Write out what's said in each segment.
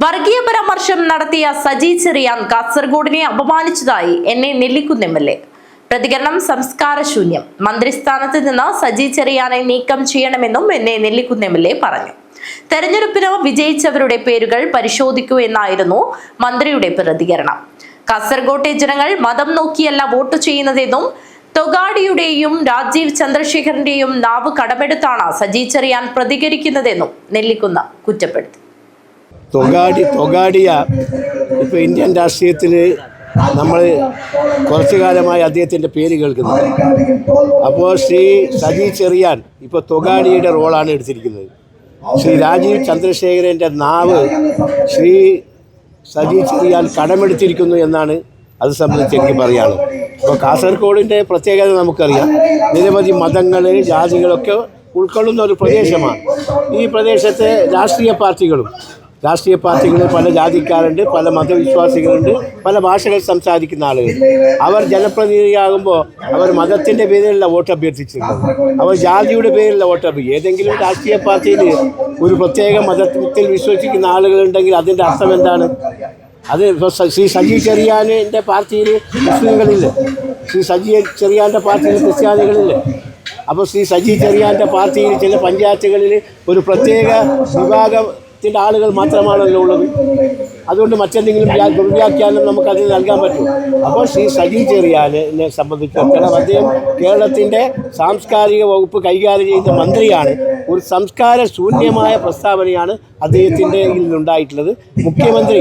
വർഗീയ പരാമർശം നടത്തിയ സജി ചെറിയാൻ കാസർഗോഡിനെ അപമാനിച്ചതായി എന്നെ നെല്ലിക്കുന്ന് എം.എൽ.എ. പ്രതികരണം സംസ്കാരശൂന്യം. മന്ത്രിസ്ഥാനത്ത് നിന്ന് സജി ചെറിയാനെ നീക്കം ചെയ്യണമെന്നും എന്നെ നെല്ലിക്കുന്ന് എം.എൽ.എ. പറഞ്ഞു. തെരഞ്ഞെടുപ്പിന് വിജയിച്ചവരുടെ പേരുകൾ പരിശോധിക്കൂ എന്നായിരുന്നു മന്ത്രിയുടെ പ്രതികരണം. കാസർഗോട്ടെ ജനങ്ങൾ മതം നോക്കിയല്ല വോട്ട് ചെയ്യുന്നതെന്നും തൊഗാഡിയുടെയും രാജീവ് ചന്ദ്രശേഖരന്റെയും നാവ് കടമെടുത്താണ് സജി ചെറിയാൻ പ്രതികരിക്കുന്നതെന്നും നെല്ലിക്കുന്ന് കുറ്റപ്പെടുത്തി. തൊഗാഡിയ ഇപ്പോൾ ഇന്ത്യൻ രാഷ്ട്രീയത്തിൽ നമ്മൾ കുറച്ചു കാലമായി അദ്ദേഹത്തിൻ്റെ പേര് കേൾക്കുന്നത്. അപ്പോൾ ശ്രീ സജി ചെറിയാൻ ഇപ്പോൾ തൊഗാഡിയുടെ റോളാണ് എടുത്തിരിക്കുന്നത്. ശ്രീ രാജീവ് ചന്ദ്രശേഖരൻ്റെ നാവ് ശ്രീ സജി ചെറിയാൻ കടമെടുത്തിരിക്കുന്നു എന്നാണ് അത് സംബന്ധിച്ച് എനിക്ക് പറയാനുള്ളത്. അപ്പോൾ കാസർഗോഡിൻ്റെ പ്രത്യേകത നമുക്കറിയാം. നിരവധി മതങ്ങൾ ജാതികളൊക്കെ ഉൾക്കൊള്ളുന്ന ഒരു പ്രദേശമാണ്. ഈ പ്രദേശത്തെ രാഷ്ട്രീയ പാർട്ടികൾ പല ജാതിക്കാരുണ്ട്, പല മതവിശ്വാസികളുണ്ട്, പല ഭാഷകൾ സംസാരിക്കുന്ന ആളുകൾ. അവർ ജനപ്രതിനിധിയാകുമ്പോൾ അവർ മതത്തിൻ്റെ പേരിലല്ല വോട്ട് അഭ്യർത്ഥിച്ചിട്ടുള്ളത്, അവർ ജാതിയുടെ പേരിലുള്ള വോട്ട് അഭ്യർത്ഥിക്കും. ഏതെങ്കിലും രാഷ്ട്രീയ പാർട്ടിയിൽ ഒരു പ്രത്യേക മതത്തിൽ വിശ്വസിക്കുന്ന ആളുകളുണ്ടെങ്കിൽ അതിൻ്റെ അർത്ഥം എന്താണ്? അത് ഇപ്പോൾ ശ്രീ സജി ചെറിയാൻ്റെ പാർട്ടിയിൽ മുസ്ലിങ്ങളില്ല, ശ്രീ സജി ചെറിയാൻ്റെ പാർട്ടിയിൽ ക്രിസ്ത്യാനികളില്ല. അപ്പോൾ ശ്രീ സജി ചെറിയാൻ്റെ പാർട്ടിയിൽ ചില പഞ്ചായത്തുകളിൽ ഒരു പ്രത്യേക വിഭാഗത്തിൻ്റെ ആളുകൾ മാത്രമാണല്ലോ ഉള്ളത്. അതുകൊണ്ട് മറ്റെന്തെങ്കിലും ദുർവ്യാഖ്യാനം നമുക്കതിന് നൽകാൻ പറ്റും. അപ്പോൾ ശ്രീ സജി ചെറിയാനെ സംബന്ധിച്ചിടത്തോളം അദ്ദേഹം കേരളത്തിൻ്റെ സാംസ്കാരിക വകുപ്പ് കൈകാര്യം ചെയ്യുന്ന മന്ത്രിയാണ്. ഒരു സംസ്കാര ശൂന്യമായ പ്രസ്താവനയാണ് അദ്ദേഹത്തിൻ്റെ നിന്നുണ്ടായിട്ടുള്ളത്. മുഖ്യമന്ത്രി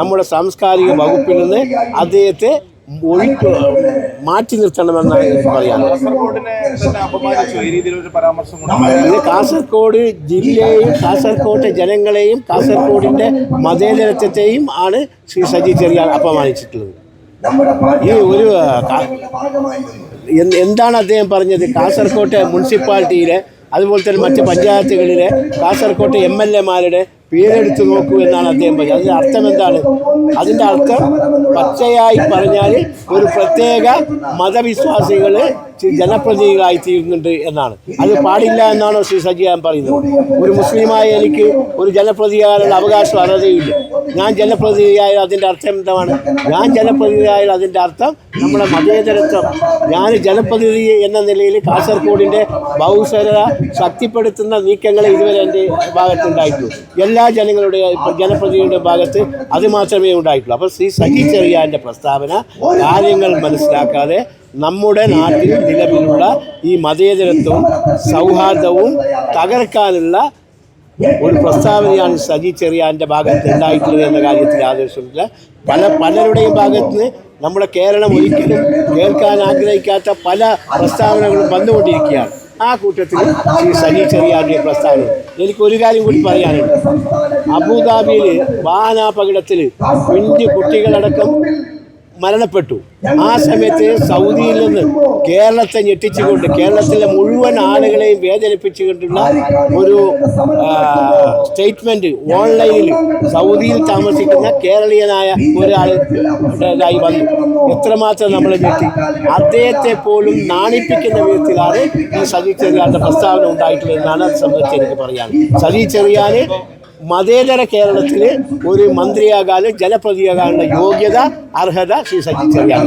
നമ്മുടെ സാംസ്കാരിക വകുപ്പിൽ നിന്ന് അദ്ദേഹത്തെ മാറ്റി നിർത്തണമെന്നാണ് എനിക്ക് പറയാനുള്ളത്. ഇത് കാസർഗോഡ് ജില്ലയെയും കാസർഗോട്ടെ ജനങ്ങളെയും കാസർഗോഡിൻ്റെ മതേതരത്വത്തെയും ആണ് ശ്രീ സജി ചെറിയാൻ അപമാനിച്ചിട്ടുള്ളത്. ഈ ഒരു എന്താണ് അദ്ദേഹം പറഞ്ഞത്? കാസർഗോട്ടെ മുനിസിപ്പാലിറ്റിയിലെ അതുപോലെ തന്നെ മറ്റ് പഞ്ചായത്തുകളിലെ കാസർഗോട്ടെ എം.എൽ.എമാരുടെ പേരെടുത്ത് നോക്കൂ എന്നാണ് അദ്ദേഹം പറഞ്ഞത്. അതിൻ്റെ അർത്ഥം എന്താണ്? അതിൻ്റെ അർത്ഥം പച്ചയായി പറഞ്ഞാൽ ഒരു പ്രത്യേക മതവിശ്വാസികൾ ജനപ്രതിനിധികളായി തീരുന്നുണ്ട് എന്നാണ്. അത് പാടില്ല എന്നാണോ ശ്രീ സജിയാൻ പറയുന്നത്? ഒരു മുസ്ലിമായ എനിക്ക് ഒരു ജനപ്രതിനിധിയായുള്ള അവകാശം അർഹതയില്ല. ഞാൻ ജനപ്രതിനിധിയായാൽ അതിൻ്റെ അർത്ഥം എന്താണ്? ഞാൻ ജനപ്രതിനിധിയായാൽ അതിൻ്റെ അർത്ഥം നമ്മുടെ മതേതരത്വം. ഞാൻ ജനപ്രതിനിധി എന്ന നിലയിൽ കാസർഗോഡിൻ്റെ ബഹുസ്വരത ശക്തിപ്പെടുത്തുന്ന നീക്കങ്ങളെ ഇതുവരെ എൻ്റെ ഭാഗത്തുണ്ടായിട്ടുള്ളൂ. എല്ലാ ജനപ്രതിനിധിയുടെ ഭാഗത്ത് അത് മാത്രമേ ഉണ്ടായിട്ടുള്ളൂ. അപ്പോൾ ശ്രീ സജി ചെറിയാൻ്റെ പ്രസ്താവന കാര്യങ്ങൾ മനസ്സിലാക്കാതെ നമ്മുടെ നാട്ടിൽ നിലവിലുള്ള ഈ മതേതരത്വവും സൗഹാർദ്ദവും തകർക്കാനുള്ള ഒരു പ്രസ്താവനയാണ് സജി ചെറിയാൻ്റെ ഭാഗത്ത് ഉണ്ടായിട്ടുള്ളത് എന്ന കാര്യത്തിൽ ആദർശമില്ല. പലരുടെയും ഭാഗത്ത് നിന്ന് നമ്മുടെ കേരളം ഒരിക്കലും കേൾക്കാൻ ആഗ്രഹിക്കാത്ത പല പ്രസ്താവനകളും വന്നുകൊണ്ടിരിക്കുകയാണ്. ആ കൂട്ടത്തിൽ ശ്രീ സജി ചെറിയാൻ്റെ പ്രസ്താവന. എനിക്കൊരു കാര്യം കൂടി പറയാനുണ്ട്. അബുദാബിയിൽ വാഹനാപകടത്തിൽ കുഞ്ഞു കുട്ടികളടക്കം മരണപ്പെട്ടു. ആ സമയത്ത് സൗദിയിൽ നിന്ന് കേരളത്തെ ഞെട്ടിച്ചുകൊണ്ട് കേരളത്തിലെ മുഴുവൻ ആളുകളെയും വേദനിപ്പിച്ചുകൊണ്ടുള്ള ഒരു സ്റ്റേറ്റ്മെൻറ്റ് ഓൺലൈനിൽ സൗദിയിൽ താമസിക്കുന്ന കേരളീയനായ ഒരാളായി വന്നു. എത്രമാത്രം നമ്മൾ ഞെട്ടി. അദ്ദേഹത്തെ പോലും നാണിപ്പിക്കുന്ന വിധത്തിലാണ് ഈ സജി ചെറിയാൻ്റെ പ്രസ്താവന ഉണ്ടായിട്ടുള്ളതെന്നാണ് അത് സംബന്ധിച്ച് എനിക്ക് പറയാൻ. സജി ചെറിയാന് മതേതര കേരളത്തിൽ ഒരു മന്ത്രിയാകാനും ജനപ്രതിയാകാനുള്ള യോഗ്യത അർഹത ശ്രീ സജി ചെറിയാൻ.